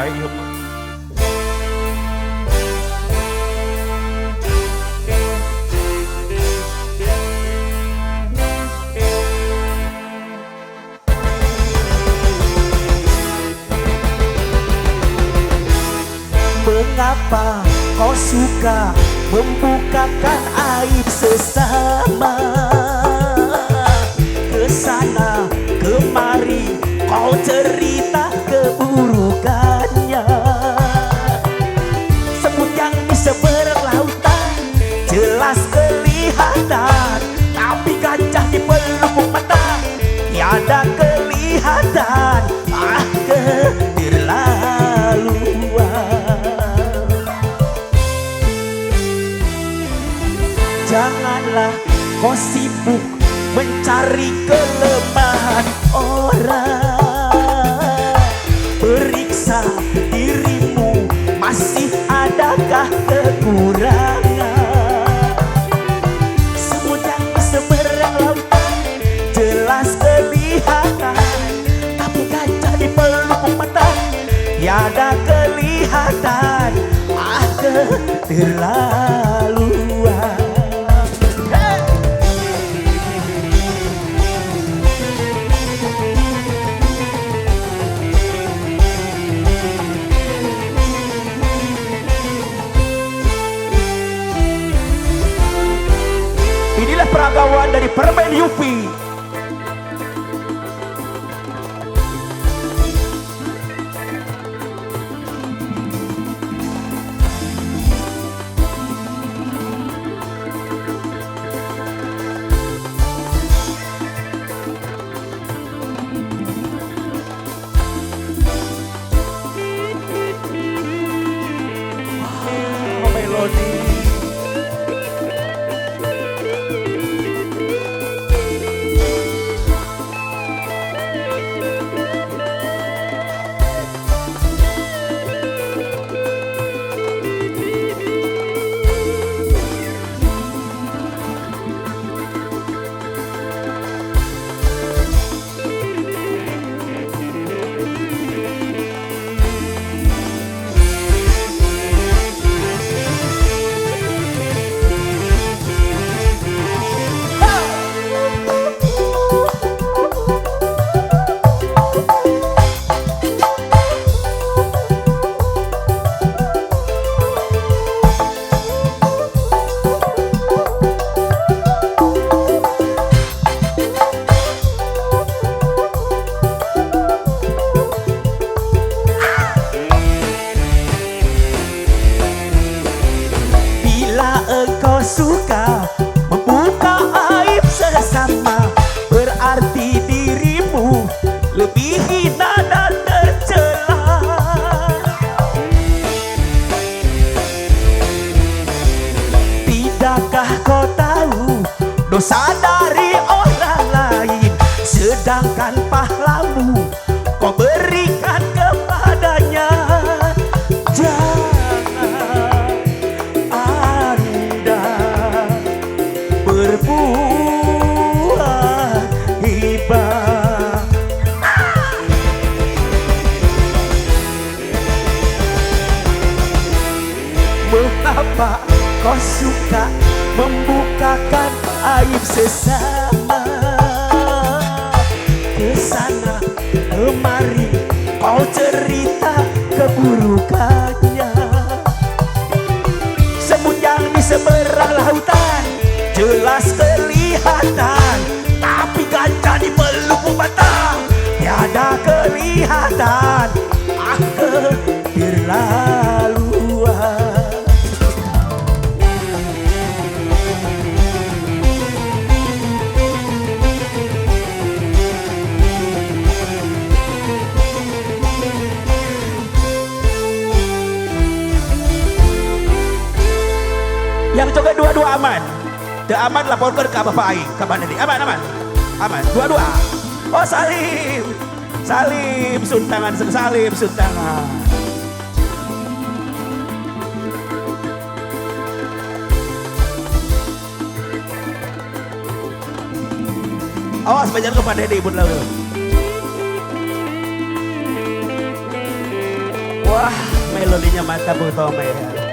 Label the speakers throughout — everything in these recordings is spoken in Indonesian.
Speaker 1: payung.
Speaker 2: Mengapa kau suka membukakan aib sesama? Kesana kemari kau cerita keburukannya. Semut yang di seberang lautan jelas kelihatan, tapi gajah di pelupuk mata tiada kelihatan. Ah, keterlaluan. Janganlah kau sibuk mencari kelemahan orang. Periksa dirimu, masih adakah kekurangan? Semut yang di seberang lautan jelas kelihatan, tapi gajah di pelupuk mata tiada kelihatan. Ah, keterlaluan. Inilah peragawan dari Permen Yupi. Wow, melodi. Engkau suka membuka aib sesama, berarti dirimu lebih hina dan tercela. Tidakkah kau tahu dosa dari orang lain, sedangkan pahlamu kau berikan kepadanya? Berbuat hibah. Mengapa kau suka membukakan aib sesama? Kesana kemari kau cerita keburukannya. Semut yang di seberang lautan jelas kelihatan, tapi gajah di pelupuk mata tiada kelihatan. Ah, keterlaluan. Yang coba dua-dua aman. Teu aman laporkan ke Bapak Aing. Ke mana nih? Aman, aman. Aman. Dua-dua. Oh, salim. Salim suntangan, salim suntangan. Awas banyak kepada di ibu lalu. Wah, melodinya mantap Bu Tome ya.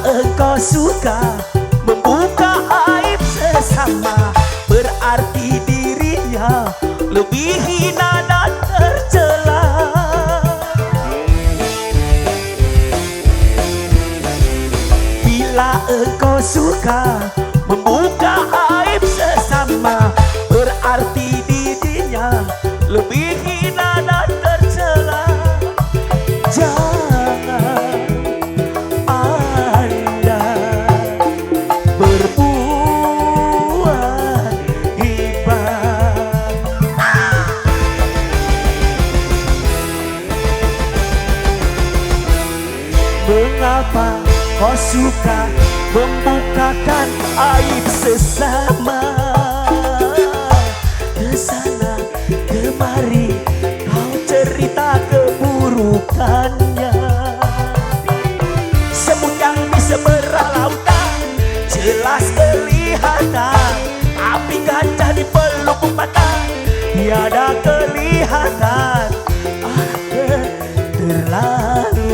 Speaker 1: Engkau suka membuka aib sesama, berarti dirinya lebih hina dan tercela. Bila engkau suka membuka aib sesama, berarti dirinya lebih hina dan tercela. Mengapa kau suka membukakan aib sesama? Kesana kemari kau cerita keburukannya. Semut yang di seberang lautan jelas kelihatan, tapi gajah di peluk umpan tiada kelihatan. Terlaluan.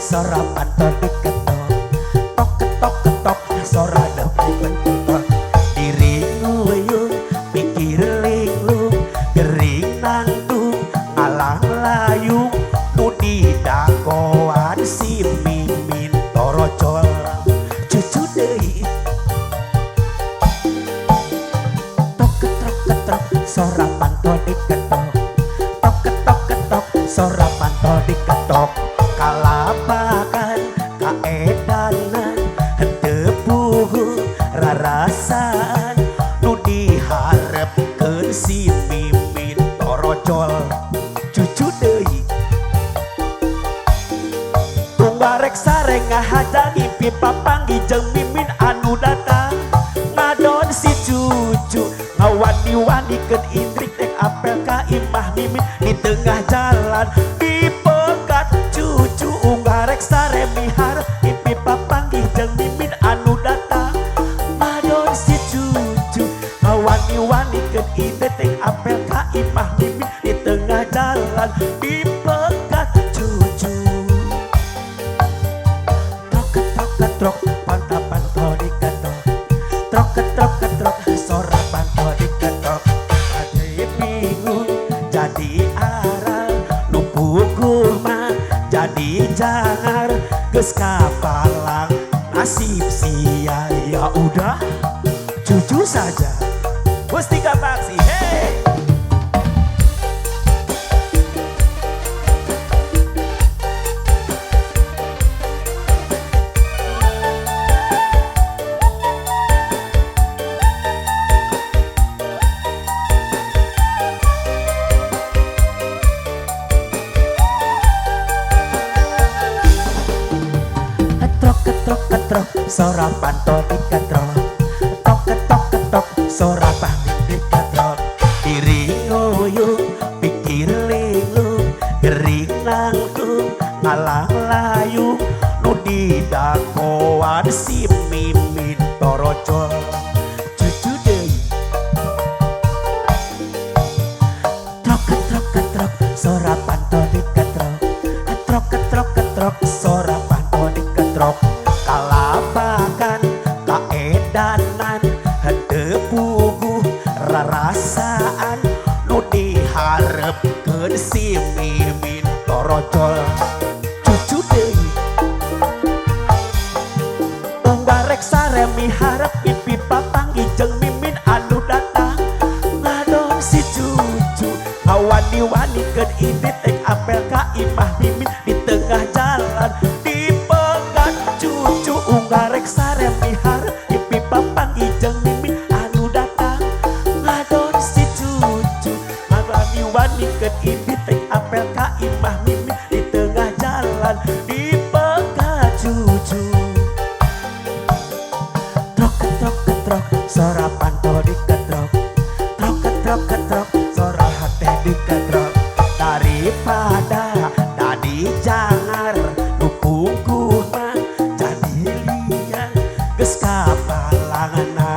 Speaker 1: Sorapan diketok, tok ketok ketok, sora dapat bentuk. Dirimu yung pikir linglung, gering nanggung, alang layung, nudi dakoan si mimin torocol, cucu deui. Tok ketok ketok, sorapan diketok, tok ketok ketok, sorapan diketok. Kalapakan kaedanan henteu puguh rarasaan nu diharepkeun si mimin torocol, cucu deui. Tunggarek sareng ngahajang impi papanggi jeung mimin anu datang ngadon si cucu, ngawani-wanikeun indrik dek apel ka imah mimin di tengah jalan. Dipegat cucu unggarek sare mihar impi papanggih jeung mimin anu datang ngadon si cucu, ngawani-wanikeun indrik dek apel ka imah mimin di tengah jalan. Dipegat cucu, trok ketrok ketrok pantapan to diketok, trok ketrok ketrok sora panto diketok. Ade bingung jadi aral, nu puguh mah jadi jangar, geus kapalang nasib sia. Ya udah cucu saja Mustika Paksi. Hey, ketrok ketrok sorapan to diketrok, tok ketok ketok sorapan diketrok. Diri ngoyong pikir linglung, gering nanggung, ngalang layu, nu didakoan si mimin torocol, cucu deui.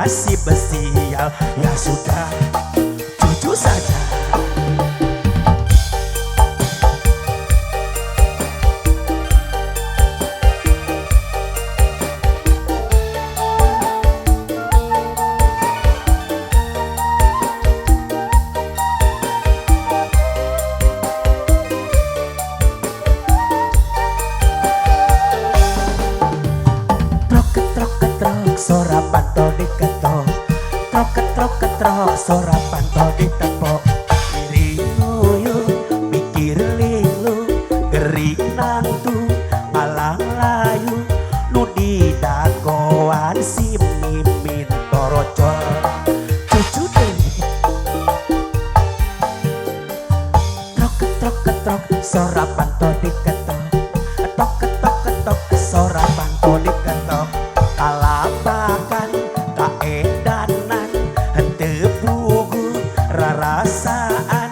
Speaker 1: nasib sial. Ya sudah, jujur saja. Sora pantau diketok, trok sora pantau ditepok. Kiri nguyuh, pikir lilu, gering nantu, malang layu, nu didagoan si mimin torocol. Cucu deh, trok sora pantau diketok, tok sora pantau diketok. Kalapakan kaedanan henteu puguh rarasaan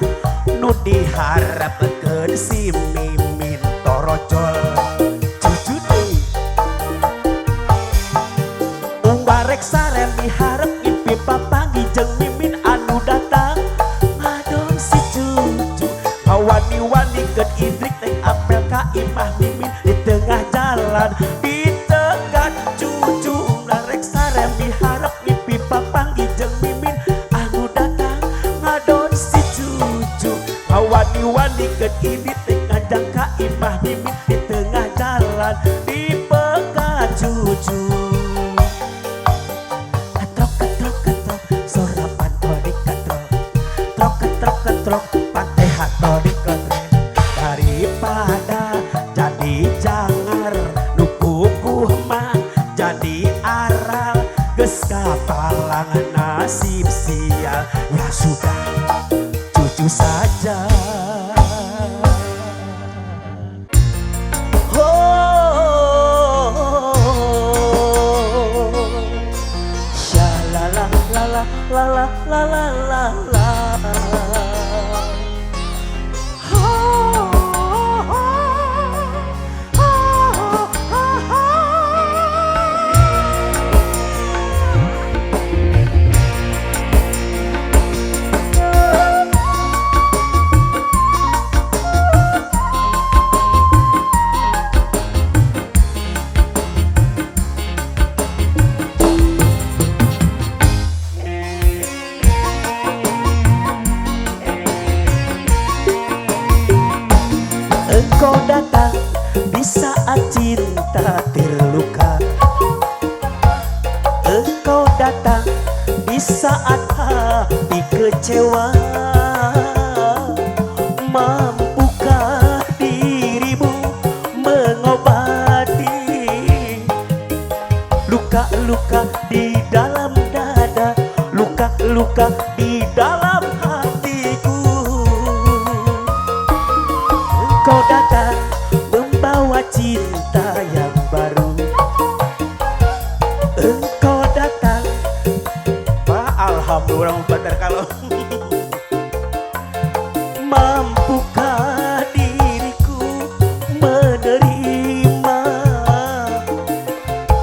Speaker 1: nu diharapkeun si mimin torocol. Jujur deui umbarek sareng diharap mimpi papanggih jeung mimin anu datang ngadon si cucu ngawani-wanikeun idrik teh apel ka imah mimin di tengah jalan. Di tengah cucu narek sarem diharap mimpi papanggih jeung mimin anu datang ngadon si cucu ngawani-wanikeun idrik teh ngajang ka imah mimin di tengah jalan. Di pegat cucu sora pantau diketrok, trok pantai hatau diketrek. Daripada jadi jangar nu kukuh mah jadi aral, geus kapalang nasib sial. Ya sudah, cucu saja. Engkau datang di saat cinta terluka, engkau datang di saat hati kecewa. Mampukah dirimu mengobati luka-luka di dalam dada, luka-luka di dalam hatiku? Kau datang membawa cinta yang baru, engkau datang. Wah, alhamdulillah bener kalau mampukah diriku menerima?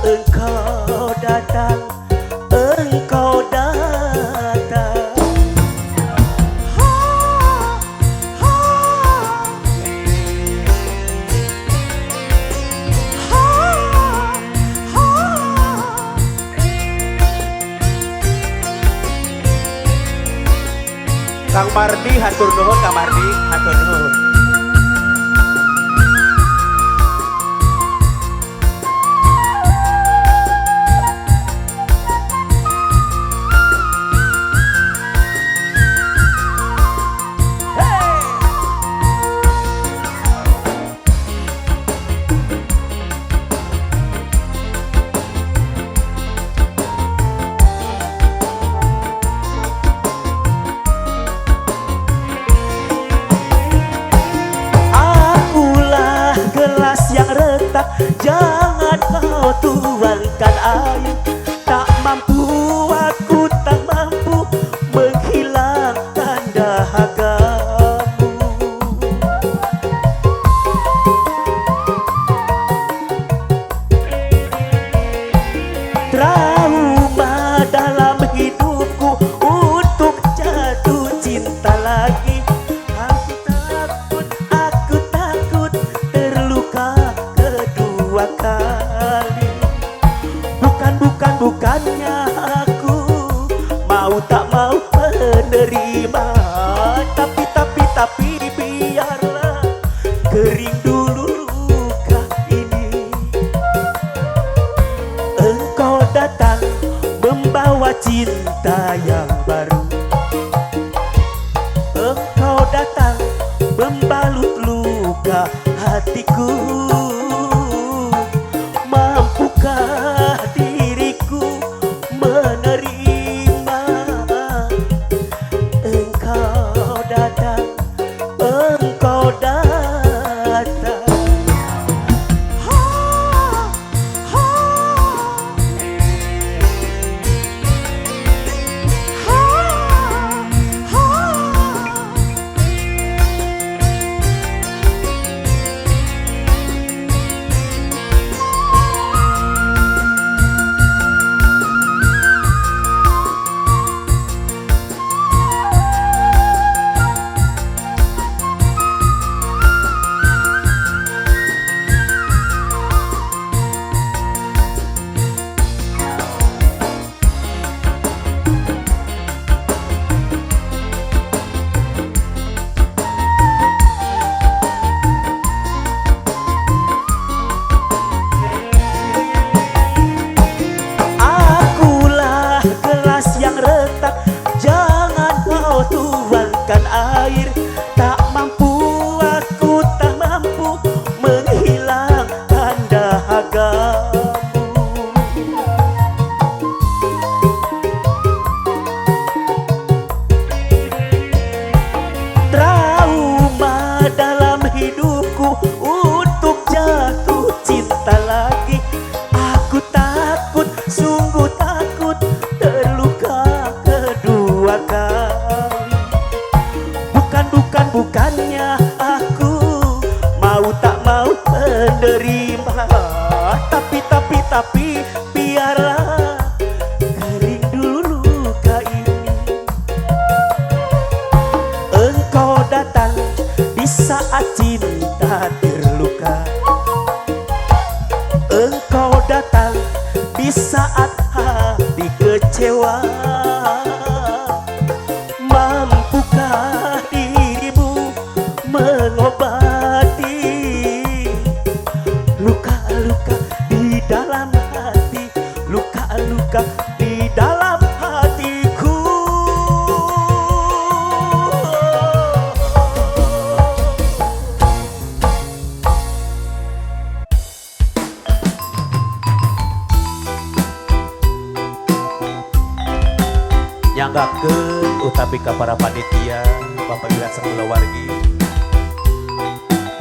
Speaker 1: Engkau datang, engkau datang. Kang Mardi hatur nuhun, Kang Mardi hatur nuhun. Jangan kau tuangkan air, tak mampu aku, tak mampu menghilangkan dahagamu. Trauma dalam bukannya aku mau tak mau menerima. Tapi biarlah kering dulu luka ini. Engkau datang membawa cinta yang baru. Engkau datang membalut luka hatiku. Mampukah diriku menerima? Engkau datang, engkau datang. Ha, ha, ha, ha. Akulah gelas yang retak, jangan kau tuangkan air. Tak mampu, aku tak mampu menghilangkan dahagamu. Trauma dalam hidupku untuk jatuh cinta lagi. Aku takut, sungguh takut terluka kedua kali. Bukannya aku mau tak mau menerima. Tapi biarlah kering dulu luka ini. Engkau datang di saat cinta terluka. Engkau datang di saat hati kecewa. Mampukah dirimu mengobati luka-luka di dalam hati, luka-luka di dalam hatiku? Nyanggakeun utapi ka para panitia, Bapak Wilat Sakula Wargi,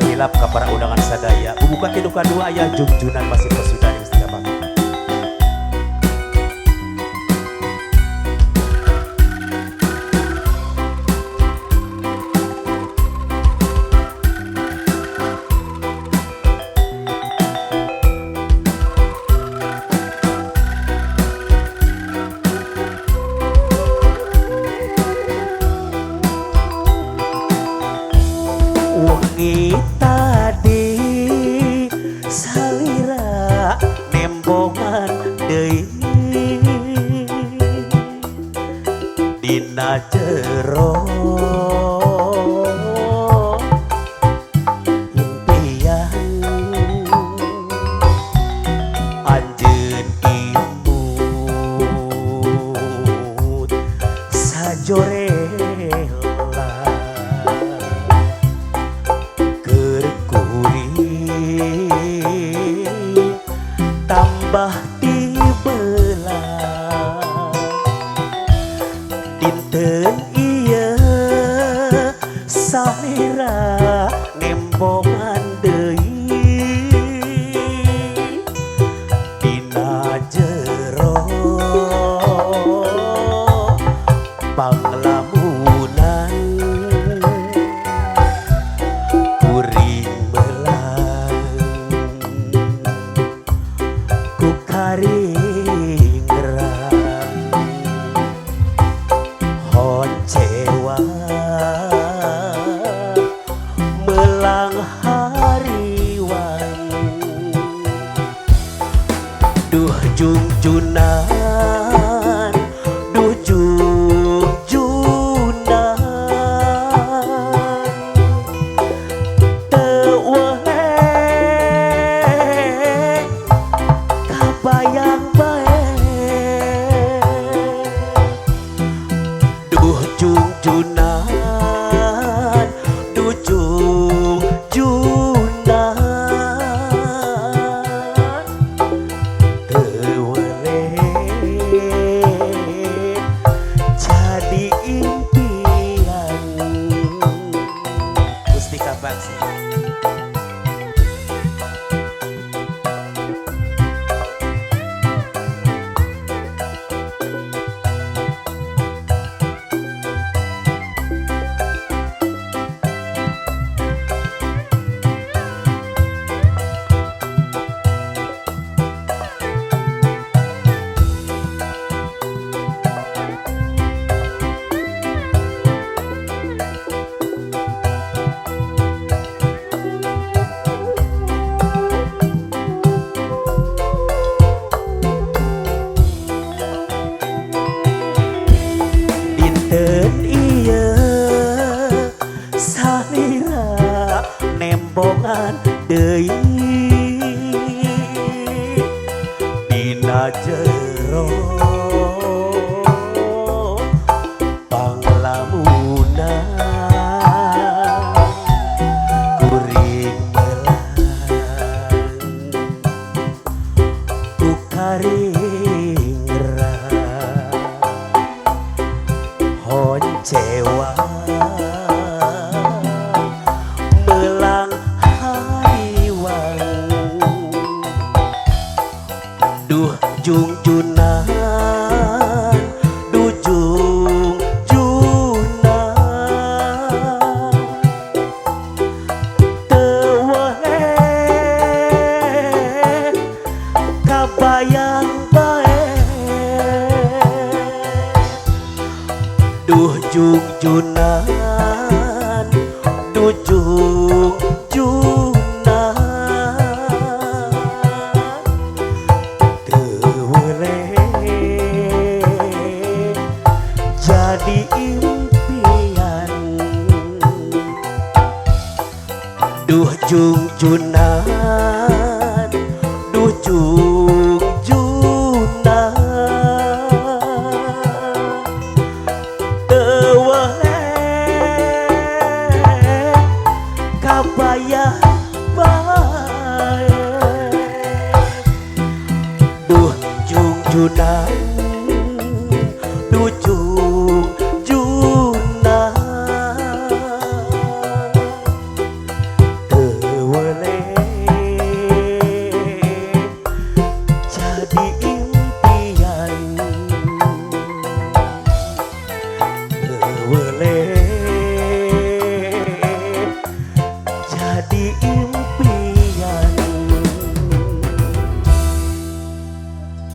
Speaker 1: hilap ka para undangan sadaya. Bubuka tidu kadua aya junjunan masih pesudari istilah Bapak. Wengi tadi salira nembongan deui dina jero impian anjeun imut sajorela tambah dibelah dinten ieu salira nembongan deui dina jero panglamunan kuring melang ku karinggerang honcewa melang hariwan duh junjunan jero panglamunan kuring melang ku karingrang honcewa melang hariwang duh jungjunan duh jungjunan tewehe kabayang bae duh jungjunan duh jungjunan jadi impian duh jungjunan duh jungjunan tewele kabayang bae duh jungjunan